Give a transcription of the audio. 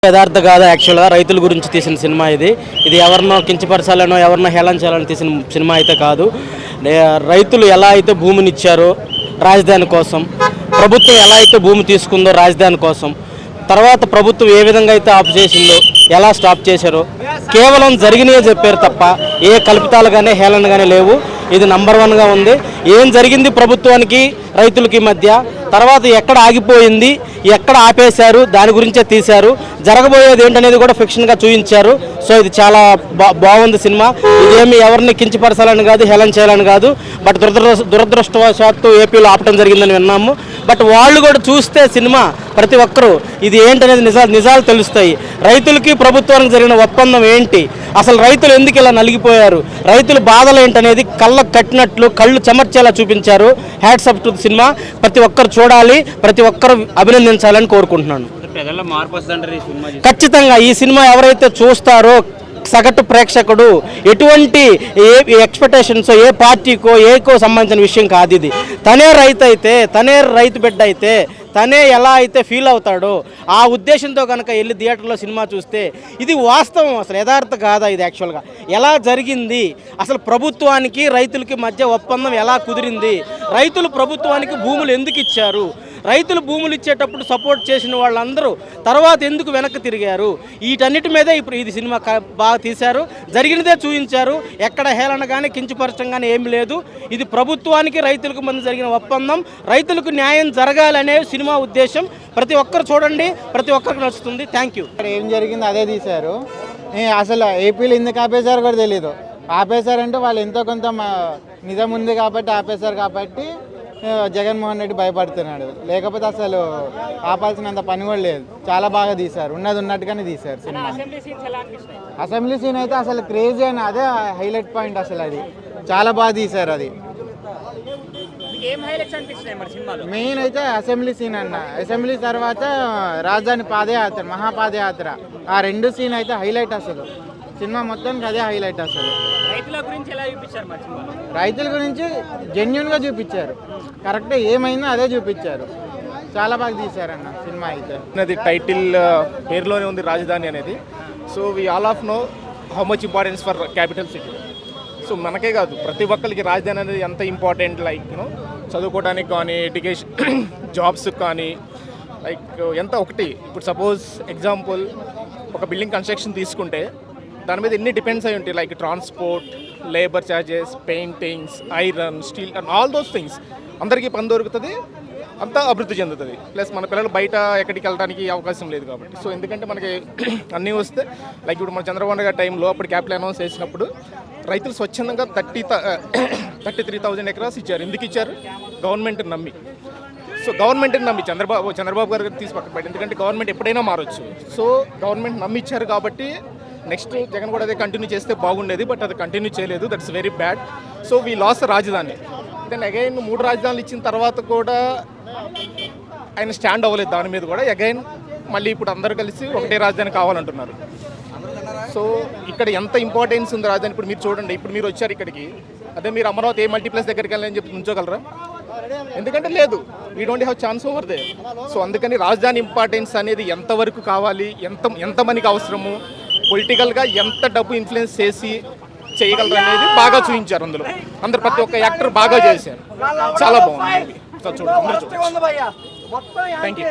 యథార్థ కాదు యాక్చువల్గా రైతుల గురించి తీసిన సినిమా ఇది ఎవరినో కించపరచాలనో ఎవరినో హేళన చేయాలని తీసిన సినిమా అయితే కాదు. రైతులు ఎలా అయితే భూమిని ఇచ్చారో రాజధాని కోసం, ప్రభుత్వం ఎలా అయితే భూమి తీసుకుందో రాజధాని కోసం, తర్వాత ప్రభుత్వం ఏ విధంగా అయితే ఆఫ్ చేసిందో, ఎలా స్టాప్ చేశారో కేవలం జరిగినాయే చెప్పారు తప్ప ఏ కల్పితాలు కానీ హేళన కానీ లేవు. ఇది నంబర్ 1గా ఉంది. ఏం జరిగింది ప్రభుత్వానికి రైతులకి మధ్య, తర్వాత ఎక్కడ ఆగిపోయింది, ఎక్కడ ఆపేశారు, దాని గురించే తీశారు. జరగబోయేది ఏంటనేది కూడా ఫిక్షన్గా చూపించారు. సో ఇది చాలా బాగుంది సినిమా. ఇదేమి ఎవరిని కించపరచాలని కాదు, హేళన చేయాలని కాదు. బట్ దురదృష్టవశాత్తు ఏపీలో ఆపటం జరిగిందని విన్నాము. బట్ వాళ్ళు కూడా చూస్తే సినిమా ప్రతి ఒక్కరూ ఇది ఏంటనేది నిజాలు తెలుస్తాయి. రైతులకి ప్రభుత్వానికి జరిగిన ఒప్పందం ఏంటి, అసలు రైతులు ఎందుకు ఇలా నలిగిపోయారు, రైతుల బాధలు ఏంటనేది కళ్ళకు కట్టినట్లు కళ్ళు చెమర్చేలా చూపించారు. Hats up to cinema. ప్రతి ఒక్కరు చూడాలి, ప్రతి ఒక్కరు అభినందించాలని కోరుకుంటున్నాను. ఖచ్చితంగా ఈ సినిమా ఎవరైతే చూస్తారో సగటు ప్రేక్షకుడు ఎటువంటి ఎక్స్పెక్టేషన్స్ ఏ పార్టీకో ఏకో సంబంధించిన విషయం కాదు. ఇది తనే రైతు అయితే, తనే రైతు బిడ్డ అయితే, తనే ఎలా అయితే ఫీల్ అవుతాడో ఆ ఉద్దేశంతో కనుక వెళ్ళి థియేటర్లో సినిమా చూస్తే ఇది వాస్తవం, అసలు యథార్థ కాదా ఇది యాక్చువల్గా ఎలా జరిగింది, అసలు ప్రభుత్వానికి రైతులకి మధ్య ఒప్పందం ఎలా కుదిరింది, రైతులు ప్రభుత్వానికి భూములు ఎందుకు ఇచ్చారు, రైతులు భూములు ఇచ్చేటప్పుడు సపోర్ట్ చేసిన వాళ్ళందరూ తర్వాత ఎందుకు వెనక్కి తిరిగారు, వీటన్నిటి మీదే ఇప్పుడు ఇది సినిమా బాగా తీశారు. జరిగినదే చూపించారు. ఎక్కడ హేళన కానీ కించపరచడం కానీ ఏమి లేదు. ఇది ప్రభుత్వానికి రైతులకు మధ్య జరిగిన ఒప్పందం. రైతులకు న్యాయం జరగాలనే సినిమా ఉద్దేశం. ప్రతి ఒక్కరు చూడండి, ప్రతి ఒక్కరికి నచ్చుతుంది. Thank you. ఏం జరిగింది అదే తీశారు. అసలు ఏపీలో ఎందుకు ఆపేశారు కూడా తెలీదు. ఆపేశారంటే వాళ్ళు ఎంతో కొంత నిజం ఉంది కాబట్టి ఆపేశారు. కాబట్టి జగన్మోహన్ రెడ్డి భయపడుతున్నాడు. లేకపోతే అసలు ఆపాల్సినంత పని కూడా లేదు. చాలా బాగా తీశారు, ఉన్నది ఉన్నట్టుగానే తీశారు సినిమా. అసెంబ్లీ సీన్ అయితే అసలు క్రేజీ అని, అదే హైలైట్ పాయింట్. అసలు అది చాలా బాగా తీశారు. అది మెయిన్ అయితే అసెంబ్లీ సీన్ అన్న. అసెంబ్లీ తర్వాత రాజధాని పాదయాత్ర, మహాపాదయాత్ర, ఆ రెండు సీన్ అయితే హైలైట్. అసలు సినిమా మొత్తానికి అదే హైలైట్. అసలు రైతుల గురించి జెన్యున్గా చూపించారు. కరెక్ట్గా ఏమైందో అదే చూపించారు. చాలా బాగా తీశారన్న సినిమా అయితే. అది టైటిల్ పేరులోనే ఉంది రాజధాని అనేది. So we all of know how much importance for capital city. So మనకే కాదు ప్రతి ఒక్కరికి రాజధాని అనేది ఎంత ఇంపార్టెంట్. లైక్ చదువుకోవడానికి కానీ, ఎడ్యుకేషన్ జాబ్స్కి కానీ, లైక్ ఎంత ఒకటి. ఇప్పుడు సపోజ్ ఎగ్జాంపుల్ ఒక బిల్డింగ్ కన్స్ట్రక్షన్ తీసుకుంటే దాని మీద ఎన్ని డిపెండ్స్ అయి ఉంటాయి. Like transport, labour charges, paintings, iron, steel and all those things. అందరికీ పని దొరుకుతుంది, అంతా అభివృద్ధి చెందుతుంది. ప్లస్ మన పిల్లలు బయట ఎక్కడికి వెళ్ళడానికి అవకాశం లేదు కాబట్టి. సో ఎందుకంటే మనకి అన్నీ వస్తే, లైక్ ఇప్పుడు మన చంద్రబాబు నాయుడు టైంలో అప్పుడు క్యాపిటల్ అనౌన్స్ చేసినప్పుడు రైతులు స్వచ్ఛందంగా 33,000 ఎకరాస్ ఇచ్చారు. ఎందుకు ఇచ్చారు? గవర్నమెంట్ని నమ్మి. సో గవర్నమెంట్ని నమ్మి చంద్రబాబు గారు తీసి పక్కన పెట్టి, ఎందుకంటే గవర్నమెంట్ ఎప్పుడైనా మారచ్చు. సో గవర్నమెంట్ నమ్మి ఇచ్చారు కాబట్టి నెక్స్ట్ జగన్ కూడా అదే కంటిన్యూ చేస్తే బాగుండేది. బట్ అది కంటిన్యూ చేయలేదు. That's very bad. So we lost రాజధాని. దెన్ అగైన్ 3 రాజధానులు ఇచ్చిన తర్వాత కూడా ఆయన స్టాండ్ అవ్వలేదు దాని మీద కూడా. అగైన్ మళ్ళీ ఇప్పుడు అందరూ కలిసి ఒకటే రాజధాని కావాలంటున్నారు. సో ఇక్కడ ఎంత ఇంపార్టెన్స్ ఉంది రాజధాని. ఇప్పుడు మీరు చూడండి, ఇప్పుడు మీరు వచ్చారు ఇక్కడికి, అదే మీరు అమరావతి మల్టీప్లెక్స్ దగ్గరికి వెళ్ళని చెప్పి నుంచోగలరా? ఎందుకంటే లేదు, we don't have chance over they. So అందుకని రాజధాని ఇంపార్టెన్స్ అనేది ఎంతవరకు కావాలి, ఎంత మనకి అవసరము, పొలిటికల్గా ఎంత డబ్బు ఇన్ఫ్లుయెన్స్ చేసి చేయగలరు అనేది బాగా చూపించారు. అందులో అందరు ప్రతి ఒక్క యాక్టర్ బాగా చేశారు. చాలా బాగుంది. చూడండి, థ్యాంక్ యూ.